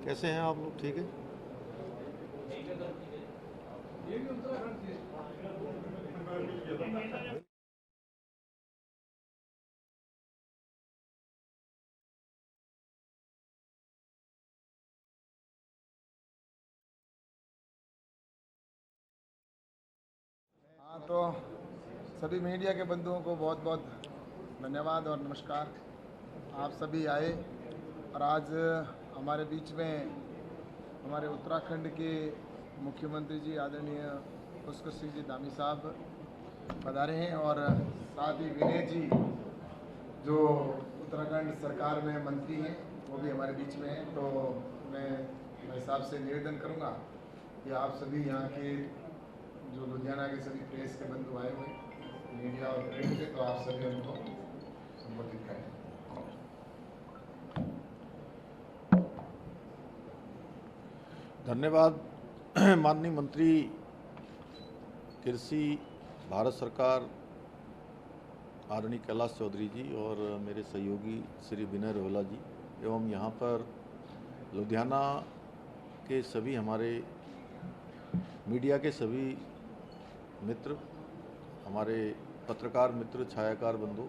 कैसे हैं आप लोग? ठीक है। हाँ, तो सभी मीडिया के बंधुओं को बहुत बहुत धन्यवाद और नमस्कार। आप सभी आए और आज हमारे बीच में हमारे उत्तराखंड के मुख्यमंत्री जी आदरणीय पुष्कर सिंह जी धामी साहब पधारे हैं और साथ ही विनय जी जो उत्तराखंड सरकार में मंत्री हैं वो भी हमारे बीच में हैं। तो मैं साहब से निवेदन करूंगा कि आप सभी यहाँ के जो लुधियाना के सभी प्रेस के बंधु आए हुए मीडिया और प्रिंट के, तो आप सभी उनको संबोधित करें। धन्यवाद माननीय मंत्री कृषि भारत सरकार आदरणीय कैलाश चौधरी जी और मेरे सहयोगी श्री विनय रोहला जी एवं यहाँ पर लुधियाना के सभी हमारे मीडिया के सभी मित्र, हमारे पत्रकार मित्र, छायाकार बंधु,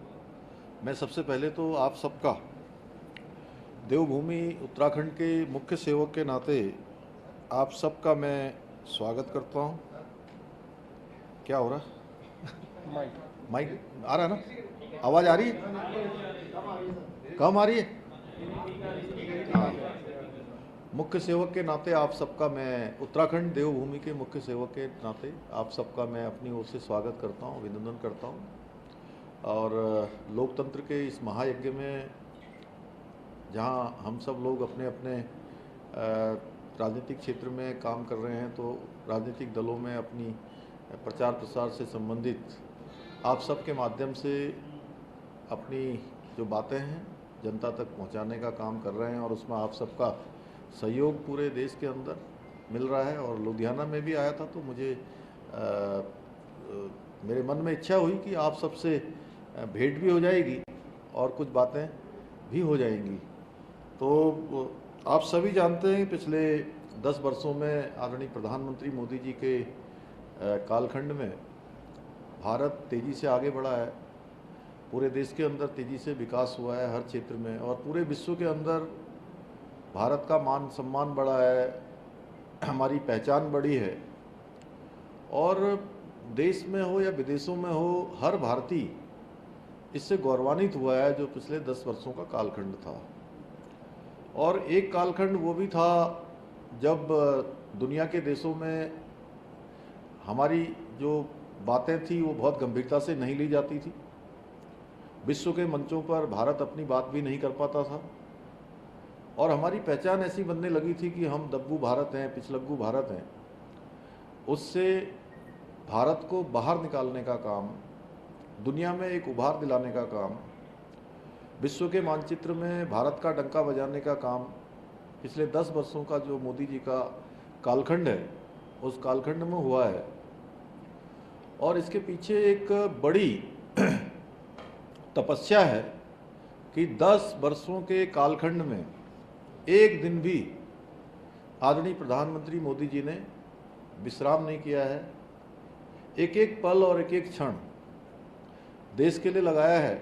मैं सबसे पहले तो आप सबका देवभूमि उत्तराखंड के मुख्य सेवक के नाते आप सबका मैं स्वागत करता हूँ। क्या हो रहा है? माइक आ रहा है ना? आवाज़ आ रही है? कम आ रही है? हाँ। मुख्य सेवक के नाते आप सबका मैं, उत्तराखंड देवभूमि के मुख्य सेवक के नाते आप सबका मैं अपनी ओर से स्वागत करता हूँ, अभिनंदन करता हूँ। और लोकतंत्र के इस महायज्ञ में जहाँ हम सब लोग अपने अपने राजनीतिक क्षेत्र में काम कर रहे हैं, तो राजनीतिक दलों में अपनी प्रचार प्रसार से संबंधित आप सबके माध्यम से अपनी जो बातें हैं जनता तक पहुंचाने का काम कर रहे हैं और उसमें आप सबका सहयोग पूरे देश के अंदर मिल रहा है। और लुधियाना में भी आया था तो मुझे मेरे मन में इच्छा हुई कि आप सबसे भेंट भी हो जाएगी और कुछ बातें भी हो जाएंगी। तो आप सभी जानते हैं पिछले 10 वर्षों में आदरणीय प्रधानमंत्री मोदी जी के कालखंड में भारत तेज़ी से आगे बढ़ा है, पूरे देश के अंदर तेज़ी से विकास हुआ है हर क्षेत्र में, और पूरे विश्व के अंदर भारत का मान सम्मान बढ़ा है, हमारी पहचान बढ़ी है। और देश में हो या विदेशों में हो, हर भारतीय इससे गौरवान्वित हुआ है जो पिछले 10 वर्षों का कालखंड था। और एक कालखंड वो भी था जब दुनिया के देशों में हमारी जो बातें थी वो बहुत गंभीरता से नहीं ली जाती थी। विश्व के मंचों पर भारत अपनी बात भी नहीं कर पाता था और हमारी पहचान ऐसी बनने लगी थी कि हम दब्बू भारत हैं, पिछलग्गू भारत हैं। उससे भारत को बाहर निकालने का काम, दुनिया में एक उभार दिलाने का काम, विश्व के मानचित्र में भारत का डंका बजाने का काम पिछले 10 वर्षों का जो मोदी जी का कालखंड है उस कालखंड में हुआ है। और इसके पीछे एक बड़ी तपस्या है कि 10 वर्षों के कालखंड में एक दिन भी आदरणीय प्रधानमंत्री मोदी जी ने विश्राम नहीं किया है। एक एक पल और एक एक क्षण देश के लिए लगाया है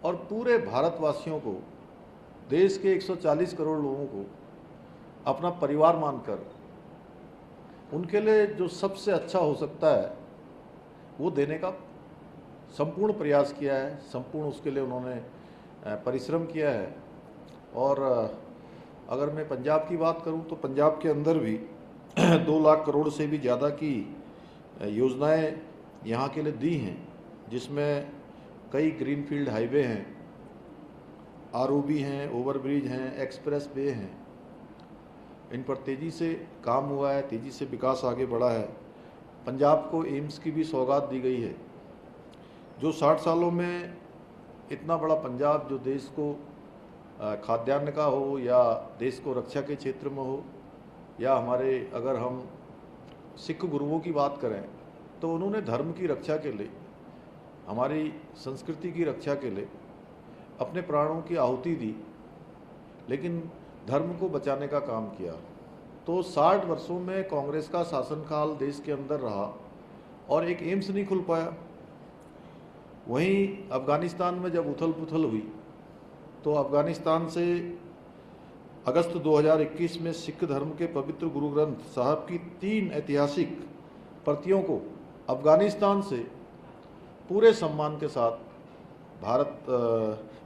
और पूरे भारतवासियों को, देश के 140 करोड़ लोगों को अपना परिवार मानकर उनके लिए जो सबसे अच्छा हो सकता है वो देने का संपूर्ण प्रयास किया है, संपूर्ण उसके लिए उन्होंने परिश्रम किया है। और अगर मैं पंजाब की बात करूं तो पंजाब के अंदर भी 2 लाख करोड़ से भी ज़्यादा की योजनाएं यहाँ के लिए दी हैं, जिसमें कई ग्रीनफील्ड हाईवे हैं, आरओबी हैं, ओवरब्रिज हैं, एक्सप्रेस वे हैं। इन पर तेज़ी से काम हुआ है, तेज़ी से विकास आगे बढ़ा है। पंजाब को एम्स की भी सौगात दी गई है। जो 60 सालों में इतना बड़ा पंजाब, जो देश को खाद्यान्न का हो या देश को रक्षा के क्षेत्र में हो, या हमारे अगर हम सिख गुरुओं की बात करें तो उन्होंने धर्म की रक्षा के लिए, हमारी संस्कृति की रक्षा के लिए अपने प्राणों की आहुति दी, लेकिन धर्म को बचाने का काम किया। तो 60 वर्षों में कांग्रेस का शासनकाल देश के अंदर रहा और एक एम्स नहीं खुल पाया। वहीं अफ़गानिस्तान में जब उथल पुथल हुई तो अफ़गानिस्तान से अगस्त 2021 में सिख धर्म के पवित्र गुरु ग्रंथ साहब की 3 ऐतिहासिक प्रतियों को अफ़गानिस्तान से पूरे सम्मान के साथ भारत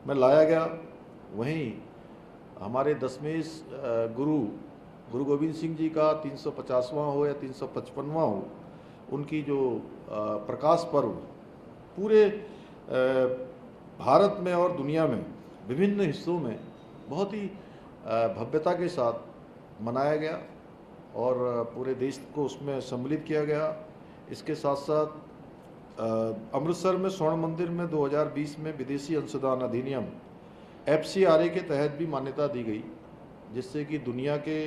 में लाया गया। वहीं हमारे 10वें गुरु गोविंद सिंह जी का 350वां हो या 355वां हो, उनकी जो प्रकाश पर्व पूरे भारत में और दुनिया में विभिन्न हिस्सों में बहुत ही भव्यता के साथ मनाया गया और पूरे देश को उसमें सम्मिलित किया गया। इसके साथ साथ अमृतसर में स्वर्ण मंदिर में 2020 में विदेशी अंशदान अधिनियम FCRA के तहत भी मान्यता दी गई, जिससे कि दुनिया के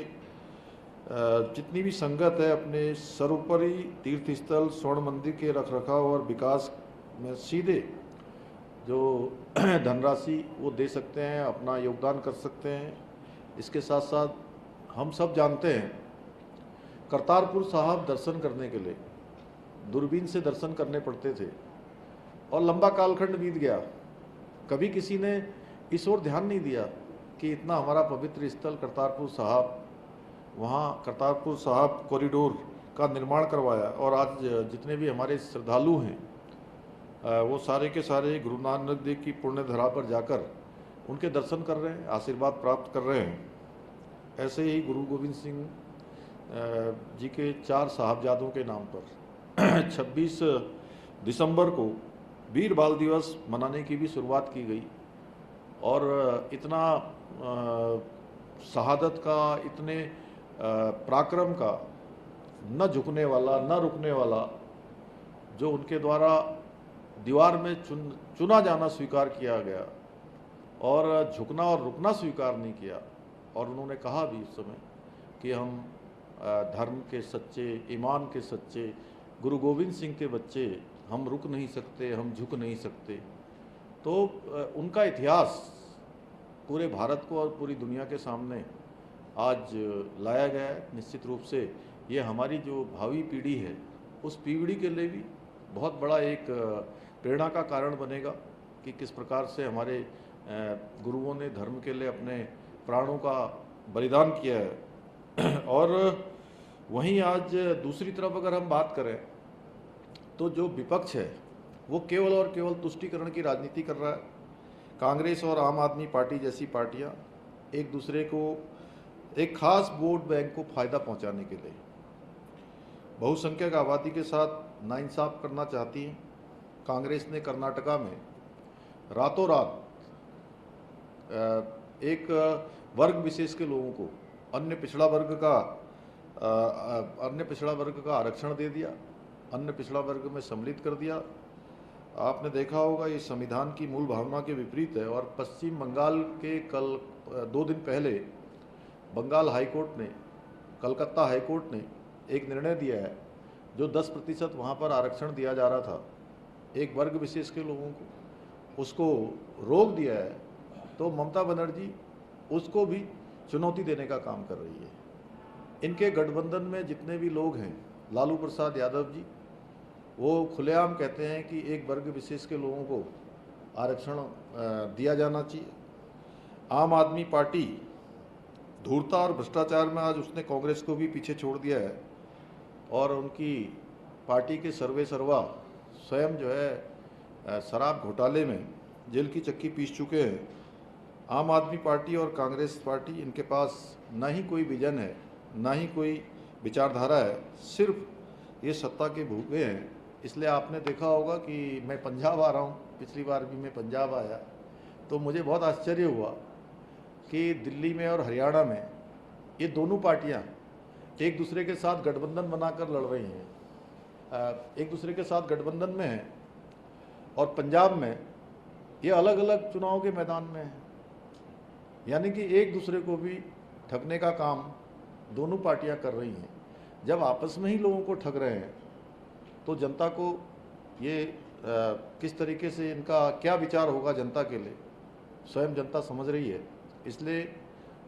जितनी भी संगत है अपने सर्वोपरि तीर्थ स्थल स्वर्ण मंदिर के रखरखाव और विकास में सीधे जो धनराशि वो दे सकते हैं, अपना योगदान कर सकते हैं। इसके साथ साथ हम सब जानते हैं करतारपुर साहब दर्शन करने के लिए दूरबीन से दर्शन करने पड़ते थे और लंबा कालखंड बीत गया, कभी किसी ने इस ओर ध्यान नहीं दिया कि इतना हमारा पवित्र स्थल करतारपुर साहब, वहाँ करतारपुर साहब कॉरिडोर का निर्माण करवाया और आज जितने भी हमारे श्रद्धालु हैं वो सारे के सारे गुरु नानक देव की पुण्य धरा पर जाकर उनके दर्शन कर रहे हैं, आशीर्वाद प्राप्त कर रहे हैं। ऐसे ही गुरु गोविंद सिंह जी के 4 साहबजादों के नाम पर 26 दिसंबर को वीर बाल दिवस मनाने की भी शुरुआत की गई और इतना शहादत का, इतने पराक्रम का, न झुकने वाला न रुकने वाला, जो उनके द्वारा दीवार में चुना जाना स्वीकार किया गया और झुकना और रुकना स्वीकार नहीं किया। और उन्होंने कहा भी उस समय कि हम धर्म के सच्चे, ईमान के सच्चे गुरु गोविंद सिंह के बच्चे, हम रुक नहीं सकते, हम झुक नहीं सकते। तो उनका इतिहास पूरे भारत को और पूरी दुनिया के सामने आज लाया गया है। निश्चित रूप से ये हमारी जो भावी पीढ़ी है उस पीढ़ी के लिए भी बहुत बड़ा एक प्रेरणा का कारण बनेगा कि किस प्रकार से हमारे गुरुओं ने धर्म के लिए अपने प्राणों का बलिदान किया है। और वहीं आज दूसरी तरफ अगर हम बात करें तो जो विपक्ष है वो केवल और केवल तुष्टीकरण की राजनीति कर रहा है। कांग्रेस और आम आदमी पार्टी जैसी पार्टियां एक दूसरे को, एक खास वोट बैंक को फायदा पहुंचाने के लिए बहुसंख्यक आबादी के साथ नाइंसाफ करना चाहती हैं। कांग्रेस ने कर्नाटका में रातों रात एक वर्ग विशेष के लोगों को अन्य पिछड़ा वर्ग का आरक्षण दे दिया, अन्य पिछड़ा वर्ग में सम्मिलित कर दिया। आपने देखा होगा ये संविधान की मूल भावना के विपरीत है। और पश्चिम बंगाल के कल 2 दिन पहले बंगाल हाईकोर्ट ने, कलकत्ता हाईकोर्ट ने एक निर्णय दिया है, जो 10% वहाँ पर आरक्षण दिया जा रहा था एक वर्ग विशेष के लोगों को, उसको रोक दिया है। तो ममता बनर्जी उसको भी चुनौती देने का काम कर रही है। इनके गठबंधन में जितने भी लोग हैं, लालू प्रसाद यादव जी, वो खुलेआम कहते हैं कि एक वर्ग विशेष के लोगों को आरक्षण दिया जाना चाहिए। आम आदमी पार्टी धूर्तता और भ्रष्टाचार में आज उसने कांग्रेस को भी पीछे छोड़ दिया है और उनकी पार्टी के सर्वे सर्वा स्वयं जो है शराब घोटाले में जेल की चक्की पीस चुके हैं। आम आदमी पार्टी और कांग्रेस पार्टी, इनके पास ना ही कोई विजन है, ना ही कोई विचारधारा है, सिर्फ ये सत्ता के भूखे हैं। इसलिए आपने देखा होगा कि मैं पंजाब आ रहा हूँ, पिछली बार भी मैं पंजाब आया तो मुझे बहुत आश्चर्य हुआ कि दिल्ली में और हरियाणा में ये दोनों पार्टियाँ एक दूसरे के साथ गठबंधन बनाकर लड़ रही हैं, एक दूसरे के साथ गठबंधन में हैं। और पंजाब में ये अलग अलग चुनाव के मैदान में हैं, यानी कि एक दूसरे को भी ठगने का काम दोनों पार्टियां कर रही हैं, जब आपस में ही लोगों को ठग रहे हैं तो जनता को ये किस तरीके से इनका क्या विचार होगा जनता के लिए, स्वयं जनता समझ रही है। इसलिए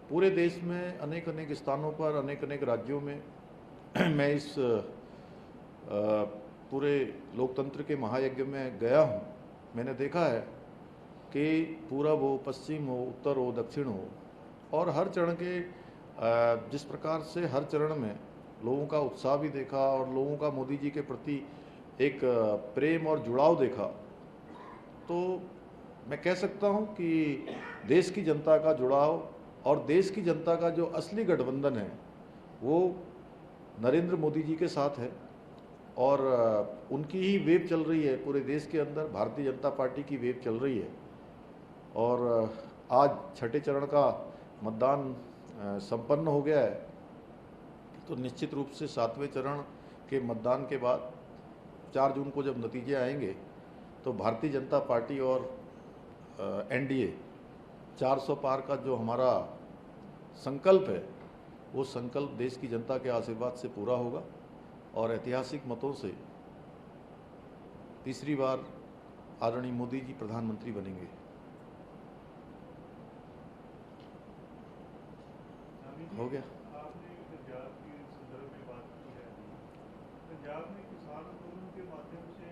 पूरे देश में अनेक अनेक स्थानों पर, अनेक अनेक राज्यों में मैं इस पूरे लोकतंत्र के महायज्ञ में गया हूँ। मैंने देखा है कि पूरब हो, पश्चिम हो, उत्तर हो, दक्षिण हो, और हर चरण के जिस प्रकार से हर चरण में लोगों का उत्साह भी देखा और लोगों का मोदी जी के प्रति एक प्रेम और जुड़ाव देखा, तो मैं कह सकता हूं कि देश की जनता का जुड़ाव और देश की जनता का जो असली गठबंधन है वो नरेंद्र मोदी जी के साथ है, और उनकी ही वेव चल रही है पूरे देश के अंदर। भारतीय जनता पार्टी की वेव चल रही है, और आज छठे चरण का मतदान संपन्न हो गया है। तो निश्चित रूप से सातवें चरण के मतदान के बाद 4 जून को जब नतीजे आएंगे तो भारतीय जनता पार्टी और एनडीए 400 पार का जो हमारा संकल्प है, वो संकल्प देश की जनता के आशीर्वाद से पूरा होगा और ऐतिहासिक मतों से तीसरी बार आदरणीय मोदी जी प्रधानमंत्री बनेंगे। हो गया। आपने पंजाब के संदर्भ में बात की है। पंजाब में किसान आंदोलन के माध्यम से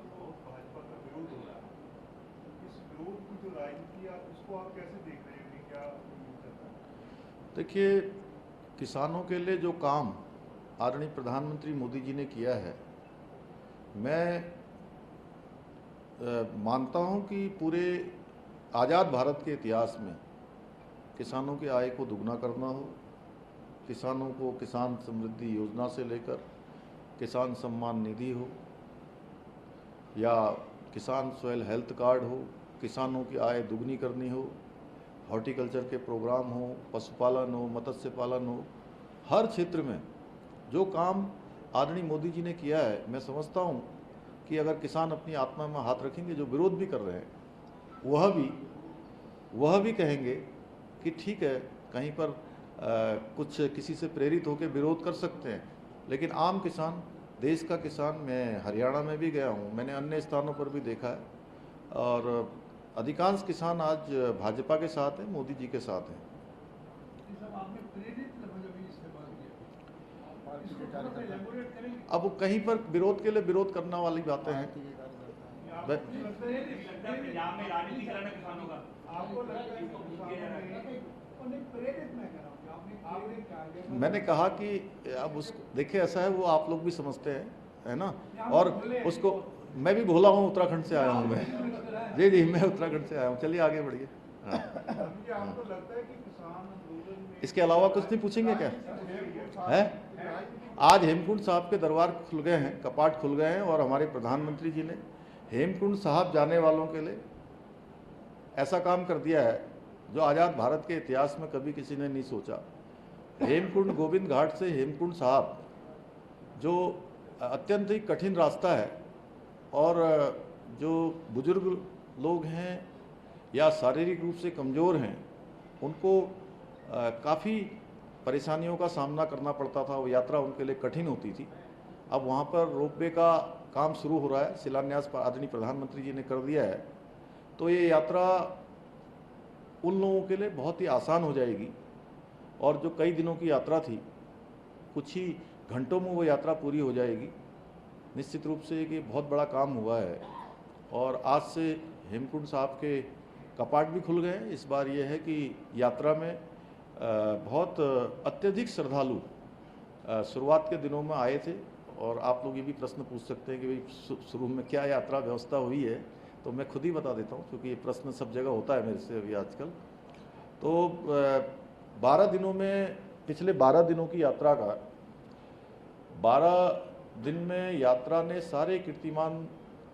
बहुत भाजपा का विरोध हो रहा है। इस विरोध की जो राजनीति है, इसको आप कैसे देख रहे हैं कि क्या चलता है? देखिए, किसानों के लिए जो काम आदरणीय प्रधानमंत्री मोदी जी ने किया है, मैं मानता हूं कि पूरे आज़ाद भारत के इतिहास में किसानों की आय को दुगना करना हो, किसानों को किसान समृद्धि योजना से लेकर किसान सम्मान निधि हो या किसान सॉइल हेल्थ कार्ड हो, किसानों की आय दुगनी करनी हो, हॉर्टिकल्चर के प्रोग्राम हो, पशुपालन हो, मत्स्य पालन हो, हर क्षेत्र में जो काम आदरणीय मोदी जी ने किया है, मैं समझता हूँ कि अगर किसान अपनी आत्मा में हाथ रखेंगे, जो विरोध भी कर रहे हैं वह भी कहेंगे कि ठीक है, कहीं पर कुछ किसी से प्रेरित होकर विरोध कर सकते हैं, लेकिन आम किसान, देश का किसान, मैं हरियाणा में भी गया हूँ, मैंने अन्य स्थानों पर भी देखा है, और अधिकांश किसान आज भाजपा के साथ हैं, मोदी जी के साथ हैं। अब कहीं पर विरोध के लिए विरोध करने वाली बातें हैं। मैंने कहा कि अब उसको देखिए, ऐसा है, वो आप लोग भी समझते हैं, है ना, और उसको मैं भी भोला हूँ, उत्तराखंड से आया हूँ मैं। जी, मैं उत्तराखंड से आया हूँ। चलिए आगे बढ़िए। आपको लगता है कि किसान आंदोलन में इसके अलावा कुछ नहीं पूछेंगे क्या है? आज हेमकुंड साहब के दरबार खुल गए हैं, कपाट खुल गए हैं, और हमारे प्रधानमंत्री जी ने हेमकुंड साहब जाने वालों के लिए ऐसा काम कर दिया है जो आज़ाद भारत के इतिहास में कभी किसी ने नहीं सोचा। हेमकुंड गोविंद घाट से हेमकुंड साहब, जो अत्यंत ही कठिन रास्ता है, और जो बुजुर्ग लोग हैं या शारीरिक रूप से कमज़ोर हैं, उनको काफ़ी परेशानियों का सामना करना पड़ता था, वो यात्रा उनके लिए कठिन होती थी। अब वहाँ पर रोपवे का काम शुरू हो रहा है, शिलान्यास आदरणीय प्रधानमंत्री जी ने कर दिया है, तो ये यात्रा उन लोगों के लिए बहुत ही आसान हो जाएगी, और जो कई दिनों की यात्रा थी, कुछ ही घंटों में वो यात्रा पूरी हो जाएगी। निश्चित रूप से ये बहुत बड़ा काम हुआ है, और आज से हेमकुंड साहब के कपाट भी खुल गए हैं। इस बार ये है कि यात्रा में बहुत अत्यधिक श्रद्धालु शुरुआत के दिनों में आए थे, और आप लोग ये भी प्रश्न पूछ सकते हैं कि भाई शुरू में क्या यात्रा व्यवस्था हुई है, तो मैं खुद ही बता देता हूँ, क्योंकि ये प्रश्न सब जगह होता है मेरे से अभी आजकल। तो 12 दिनों में, पिछले 12 दिनों की यात्रा का 12 दिन में यात्रा ने सारे कीर्तिमान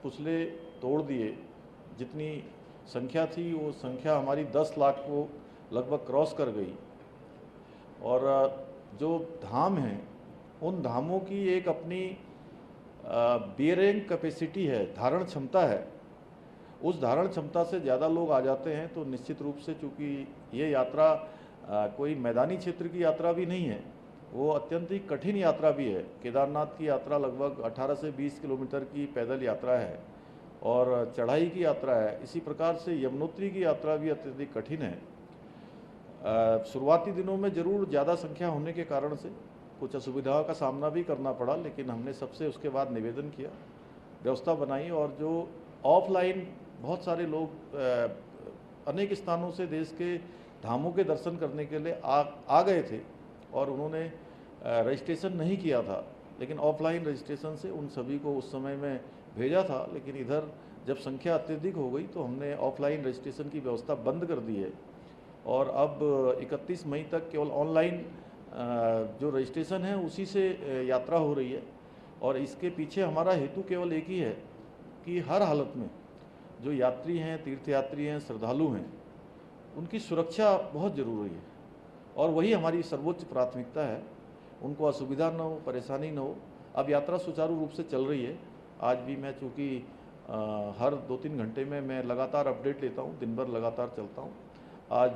पुछले तोड़ दिए। जितनी संख्या थी, वो संख्या हमारी 10 लाख को लगभग क्रॉस कर गई, और जो धाम हैं, उन धामों की एक अपनी बियरिंग कैपेसिटी है, धारण क्षमता है। उस धारण क्षमता से ज़्यादा लोग आ जाते हैं, तो निश्चित रूप से, चूँकि ये यात्रा कोई मैदानी क्षेत्र की यात्रा भी नहीं है, वो अत्यंत ही कठिन यात्रा भी है। केदारनाथ की यात्रा लगभग 18 से 20 किलोमीटर की पैदल यात्रा है और चढ़ाई की यात्रा है। इसी प्रकार से यमुनोत्री की यात्रा भी अत्यधिक कठिन है। शुरुआती दिनों में जरूर ज़्यादा संख्या होने के कारण से कुछ असुविधाओं का सामना भी करना पड़ा, लेकिन हमने सबसे उसके बाद निवेदन किया, व्यवस्था बनाई और जो ऑफलाइन बहुत सारे लोग अनेक स्थानों से देश के धामों के दर्शन करने के लिए आ गए थे और उन्होंने रजिस्ट्रेशन नहीं किया था, लेकिन ऑफलाइन रजिस्ट्रेशन से उन सभी को उस समय में भेजा था। लेकिन इधर जब संख्या अत्यधिक हो गई तो हमने ऑफलाइन रजिस्ट्रेशन की व्यवस्था बंद कर दी है और अब 31 मई तक केवल ऑनलाइन जो रजिस्ट्रेशन है उसी से यात्रा हो रही है। और इसके पीछे हमारा हेतु केवल एक ही है कि हर हालत में जो यात्री हैं, तीर्थयात्री हैं, श्रद्धालु हैं, उनकी सुरक्षा बहुत ज़रूरी है और वही हमारी सर्वोच्च प्राथमिकता है। उनको असुविधा न हो, परेशानी न हो। अब यात्रा सुचारू रूप से चल रही है। आज भी मैं चूँकि हर 2-3 घंटे में मैं लगातार अपडेट लेता हूँ, दिन भर लगातार चलता हूँ। आज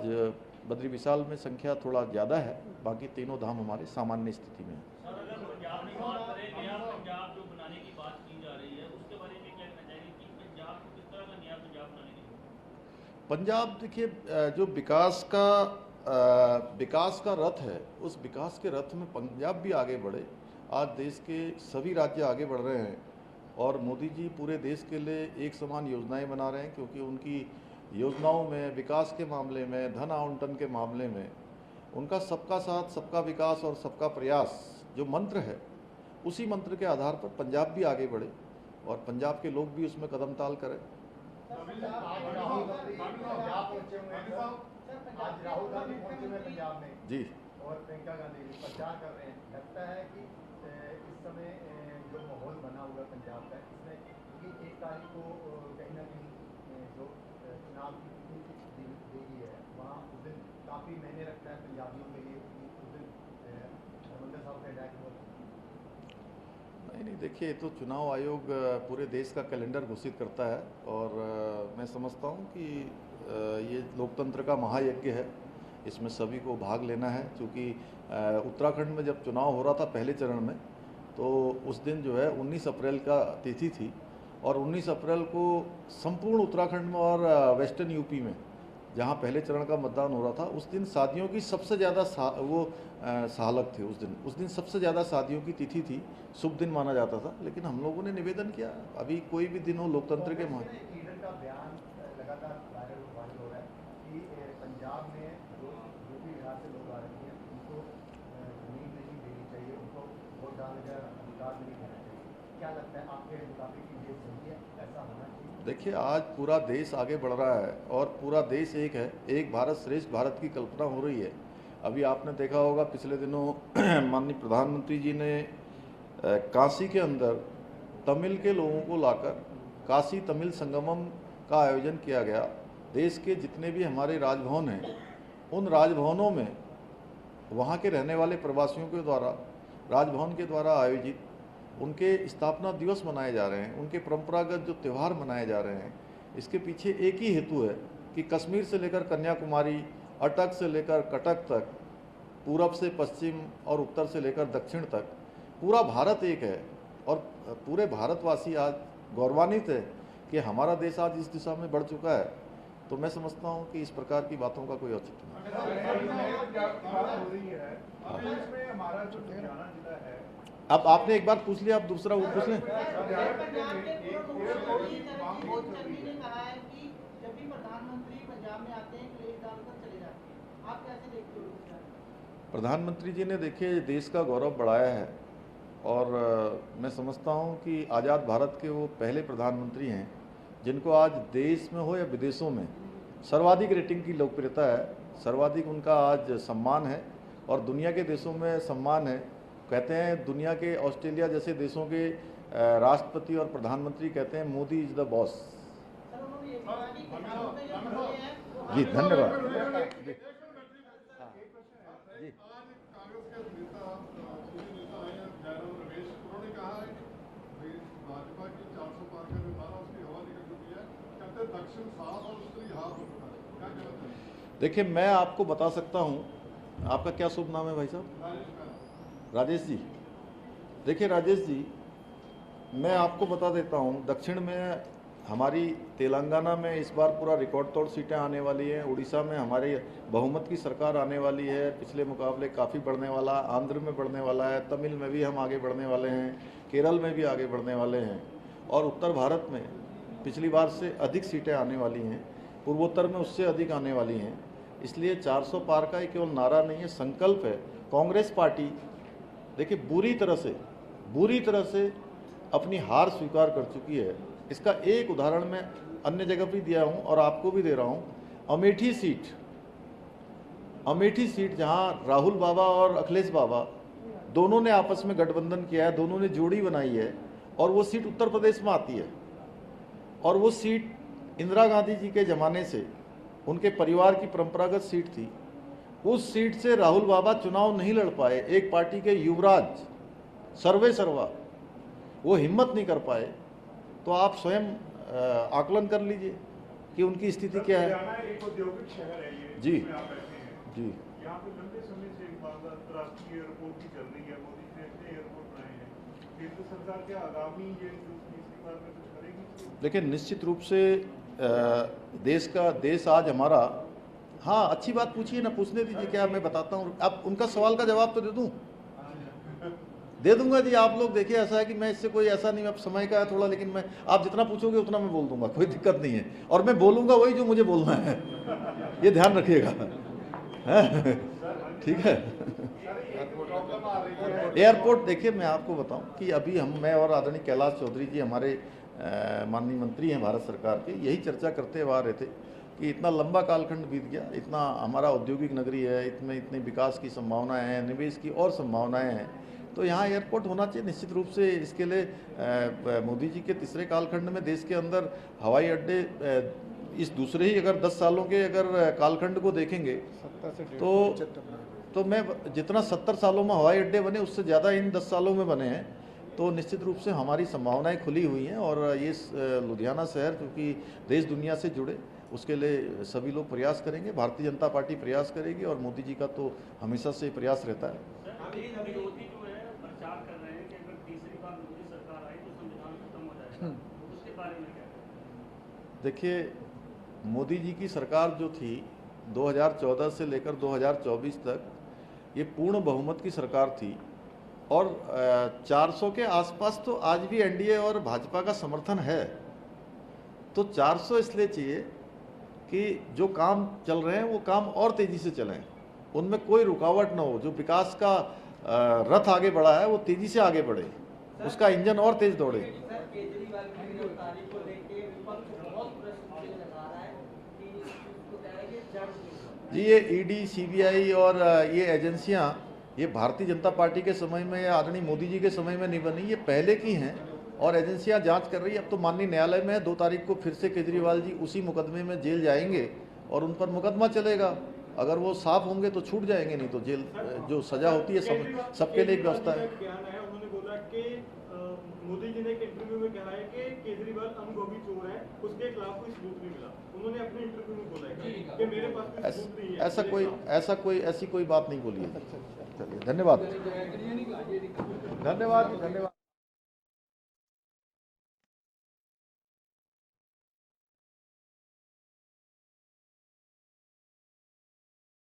बद्री विशाल में संख्या थोड़ा ज़्यादा है, बाकी तीनों धाम हमारे सामान्य स्थिति में है। सर, अगर पंजाब की बात करें, नया पंजाब जो बनाने की बात की जा रही है, उसके बारे में क्या कहना चाहिए कि पंजाब को किस तरह का नया पंजाब बनाने की? पंजाब देखिए, जो विकास का रथ है, उस विकास के रथ में पंजाब भी आगे बढ़े। आज देश के सभी राज्य आगे बढ़ रहे हैं और मोदी जी पूरे देश के लिए एक समान योजनाएं बना रहे हैं, क्योंकि उनकी योजनाओं में, विकास के मामले में, धन आवंटन के मामले में उनका सबका साथ, सबका विकास और सबका प्रयास जो मंत्र है, उसी मंत्र के आधार पर पंजाब भी आगे बढ़े और पंजाब के लोग भी उसमें कदम ताल करें। आज राहुल गांधी पहुंचे हुए पंजाब में जी और प्रियंका गांधी भी प्रचार कर रहे हैं। लगता है कि इस समय जो माहौल बना हुआ पंजाब का, इसमें क्योंकि 1 तारीख को कहीं ना कहीं जो चुनाव की देगी है, वहाँ उस दिन काफ़ी मायने रखता है पंजाबियों के लिए। उस दिन हरमंदिर साहब का अटैक हुआ। नहीं, देखिए, ये तो चुनाव आयोग पूरे देश का कैलेंडर घोषित करता है और मैं समझता हूँ कि ये लोकतंत्र का महायज्ञ है, इसमें सभी को भाग लेना है। क्योंकि उत्तराखंड में जब चुनाव हो रहा था पहले चरण में, तो उस दिन जो है 19 अप्रैल का तिथि थी और 19 अप्रैल को संपूर्ण उत्तराखंड में और वेस्टर्न यूपी में, जहाँ पहले चरण का मतदान हो रहा था, उस दिन शादियों की सबसे ज़्यादा सालक थे। उस दिन सबसे ज़्यादा शादियों की तिथि थी, शुभ दिन माना जाता था। लेकिन हम लोगों ने निवेदन किया, अभी कोई भी दिन हो लोकतंत्र के लीडर का बयान लगातार वायरल हो रहा है कि पंजाब में जो भी बिहार से लोग आ रहे हैं, उनको जमीन नहीं देनी चाहिए, उनको वोट डालने का अधिकार नहीं देना चाहिए। क्या लगता है आपके मुताबिक ये सही है, ऐसा होना चाहिए? देखिए, आज पूरा देश आगे बढ़ रहा है और पूरा देश एक है। एक भारत श्रेष्ठ भारत की कल्पना हो रही है। अभी आपने देखा होगा पिछले दिनों माननीय प्रधानमंत्री जी ने काशी के अंदर तमिल के लोगों को लाकर काशी तमिल संगमम का आयोजन किया गया। देश के जितने भी हमारे राजभवन हैं, उन राजभवनों में वहाँ के रहने वाले प्रवासियों के द्वारा, राजभवन के द्वारा आयोजित उनके स्थापना दिवस मनाए जा रहे हैं, उनके परंपरागत जो त्यौहार मनाए जा रहे हैं। इसके पीछे एक ही हेतु है कि कश्मीर से लेकर कन्याकुमारी, अटक से लेकर कटक तक, पूरब से पश्चिम और उत्तर से लेकर दक्षिण तक पूरा भारत एक है और पूरे भारतवासी आज गौरवान्वित है कि हमारा देश आज इस दिशा में बढ़ चुका है। तो मैं समझता हूँ कि इस प्रकार की बातों का कोई औचित्य नहीं। अब आपने एक बार पूछ लिया, आप दूसरा वो पूछ लें। प्रधानमंत्री जी ने देखिए देश का गौरव बढ़ाया है और मैं समझता हूँ कि आज़ाद भारत के वो पहले प्रधानमंत्री हैं जिनको आज देश में हो या विदेशों में सर्वाधिक रेटिंग की लोकप्रियता है, सर्वाधिक उनका आज सम्मान है और दुनिया के देशों में सम्मान है। कहते हैं दुनिया के ऑस्ट्रेलिया जैसे देशों के राष्ट्रपति और प्रधानमंत्री कहते हैं मोदी इज द बॉस। जी धन्यवाद। देखिए, मैं आपको बता सकता हूँ, आपका क्या शुभ नाम है भाई साहब? राजेश जी, देखिए राजेश जी, मैं आपको बता देता हूँ, दक्षिण में हमारी तेलंगाना में इस बार पूरा रिकॉर्ड तोड़ सीटें आने वाली हैं। उड़ीसा में हमारे बहुमत की सरकार आने वाली है, पिछले मुकाबले काफ़ी बढ़ने वाला। आंध्र में बढ़ने वाला है, तमिल में भी हम आगे बढ़ने वाले हैं, केरल में भी आगे बढ़ने वाले हैं, और उत्तर भारत में पिछली बार से अधिक सीटें आने वाली हैं, पूर्वोत्तर में उससे अधिक आने वाली हैं। इसलिए 400 पार का ये केवल नारा नहीं है, संकल्प है। कांग्रेस पार्टी देखिए बुरी तरह से अपनी हार स्वीकार कर चुकी है। इसका एक उदाहरण मैं अन्य जगह भी दिया हूं और आपको भी दे रहा हूं। अमेठी सीट जहां राहुल बाबा और अखिलेश बाबा दोनों ने आपस में गठबंधन किया है, दोनों ने जोड़ी बनाई है, और वो सीट उत्तर प्रदेश में आती है। और वो सीट इंदिरा गांधी जी के ज़माने से उनके परिवार की परंपरागत सीट थी। उस सीट से राहुल बाबा चुनाव नहीं लड़ पाए। एक पार्टी के युवराज सर्वे सर्वा वो हिम्मत नहीं कर पाए। तो आप स्वयं आकलन कर लीजिए कि उनकी स्थिति क्या है। एक औद्योगिक शहर है ये, जी जिसमें आप रहते हैं। जी, यहाँ पे लंबे समय से एक अंतर्राष्ट्रीय एयरपोर्ट की चल रही है। मोदी जी ने इतने एयरपोर्ट बनाए हैं। केंद्र सरकार क्या आगामी ये जो तीसरी बार में कुछ करेगी? लेकिन निश्चित रूप से देश आज हमारा, हाँ अच्छी बात पूछिए ना, पूछने दीजिए, क्या मैं बताता हूँ। अब उनका सवाल का जवाब तो दे दूंगा जी। आप लोग देखिए, ऐसा है कि मैं इससे कोई ऐसा नहीं, अब समय का है थोड़ा, लेकिन मैं आप जितना पूछोगे उतना मैं बोल दूंगा, कोई दिक्कत नहीं है। और मैं बोलूंगा वही जो मुझे बोलना है, ये ध्यान रखिएगा, ठीक है। एयरपोर्ट देखिए, मैं आपको बताऊं कि अभी मैं और आदरणीय कैलाश चौधरी जी, हमारे माननीय मंत्री हैं भारत सरकार के, यही चर्चा करते हुए आ रहे थे कि इतना लंबा कालखंड बीत गया, इतना हमारा औद्योगिक नगरी है, इसमें इतने विकास की संभावनाएं हैं, निवेश की और संभावनाएं हैं, तो यहाँ एयरपोर्ट होना चाहिए। निश्चित रूप से इसके लिए मोदी जी के तीसरे कालखंड में देश के अंदर हवाई अड्डे, इस दूसरे ही अगर 10 सालों के अगर कालखंड को देखेंगे तो मैं जितना 70 सालों में हवाई अड्डे बने उससे ज़्यादा इन 10 सालों में बने हैं। तो निश्चित रूप से हमारी संभावनाएं खुली हुई हैं, और ये लुधियाना शहर क्योंकि देश दुनिया से जुड़े, उसके लिए सभी लोग प्रयास करेंगे। भारतीय जनता पार्टी प्रयास करेगी, और मोदी जी का तो हमेशा से प्रयास रहता है। विरोधी जो है प्रचार कर रहे हैं कि अगर तीसरी बार मोदी सरकार आई तो संविधान खत्म हो जाएगा, उसके बारे में क्या कहें? देखिए, मोदी जी की सरकार जो थी 2014 से लेकर 2024 तक, ये पूर्ण बहुमत की सरकार थी, और 400 के आसपास तो आज भी एनडीए और भाजपा का समर्थन है। तो 400 इसलिए चाहिए कि जो काम चल रहे हैं वो काम और तेजी से चलें, उनमें कोई रुकावट ना हो। जो विकास का रथ आगे बढ़ा है वो तेजी से आगे बढ़े, उसका इंजन और तेज दौड़े। केजरीवाल की गिरफ्तारी को लेके विपक्ष बहुत प्रश्न लगा रहा है कि उसको कह रहा है कि जड़ जी, ये ईडी, सीबीआई और ये एजेंसियां, ये भारतीय जनता पार्टी के समय में या आदरणीय मोदी जी के समय में नहीं बनी, ये पहले की हैं, और एजेंसियां जांच कर रही है। अब तो माननीय न्यायालय में 2 तारीख को फिर से केजरीवाल जी उसी मुकदमे में जेल जाएंगे, और उन पर मुकदमा चलेगा। अगर वो साफ होंगे तो छूट जाएंगे, नहीं तो जेल जो सजा होती है सबके लिए एक व्यवस्था है। उन्होंने बोला कि मोदी जी ने एक इंटरव्यू में कहा है कि केजरीवाल अनुभवी चोर है, उसके खिलाफ कोई सबूत नहीं मिला। उन्होंने अपने इंटरव्यू में बोला है कि मेरे पास कोई सबूत नहीं है। ऐसी कोई बात नहीं बोली है। चलिए, धन्यवाद।